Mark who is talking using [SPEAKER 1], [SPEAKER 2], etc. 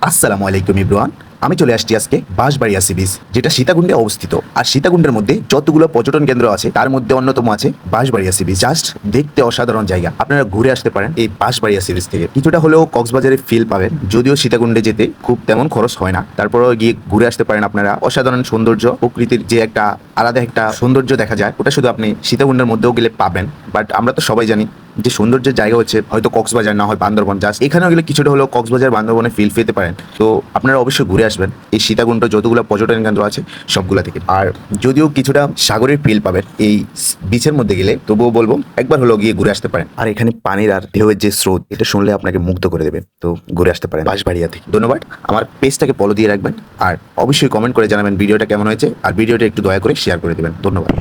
[SPEAKER 1] আসসালামু আলাইকুম ইব্রান। আমি চলে আসছি আজকে বাঁশবাড়িয়া সি বিচ, যেটা সীতাকুণ্ডে অবস্থিত। আর সীতাকুণ্ডের মধ্যে যতগুলো পর্যটন কেন্দ্র আছে তার মধ্যে অন্যতম আছে বাঁশবাড়িয়া সি বিচ। জাস্ট দেখতে অসাধারণ জায়গা, আপনারা ঘুরে আসতে পারেন এই বাঁশবাড়িয়া সি বিচ থেকে। কিছুটা হলেও কক্সবাজারে ফিল পাবেন, যদিও সীতাকুণ্ডে যেতে খুব তেমন খরচ হয় না, তারপরেও গিয়ে ঘুরে আসতে পারেন আপনারা। অসাধারণ সৌন্দর্য, প্রকৃতির যে একটা আলাদা একটা সৌন্দর্য দেখা যায়, ওটা শুধু আপনি সীতাকুণ্ডের মধ্যেও গেলে পাবেন। বাট আমরা তো সবাই জানি যে সৌন্দর্যের জায়গা হচ্ছে হয়তো কক্সবাজার, না হয় বান্দরবন। জাস্ট এখানেও গেলে কিছুটা হলেও কক্সবাজার বান্দরবনে ফিল পেতে পারেন। তো আপনারা অবশ্যই ঘুরে আসবেন এই সীতাকুণ্ড যতগুলো পর্যটন কেন্দ্র আছে সবগুলা থেকে। আর যদিও কিছুটা সাগরের ফিল পাবেন এই বিচের মধ্যে গেলে, তবুও বলবো একবার হলেও গিয়ে ঘুরে আসতে পারেন। আর এখানে পানির আর ঢেউয়ের যে স্রোত, এটা শুনলে আপনাকে মুগ্ধ করে দেবে। তো ঘুরে আসতে পারেন বাঁশবাড়িয়া থেকে। ধন্যবাদ। আমার পেজটাকে ফলো দিয়ে রাখবেন আর অবশ্যই কমেন্ট করে জানাবেন ভিডিওটা কেমন হয়েছে, আর ভিডিওটা একটু দয়া করে শেয়ার করে দেবেন। ধন্যবাদ।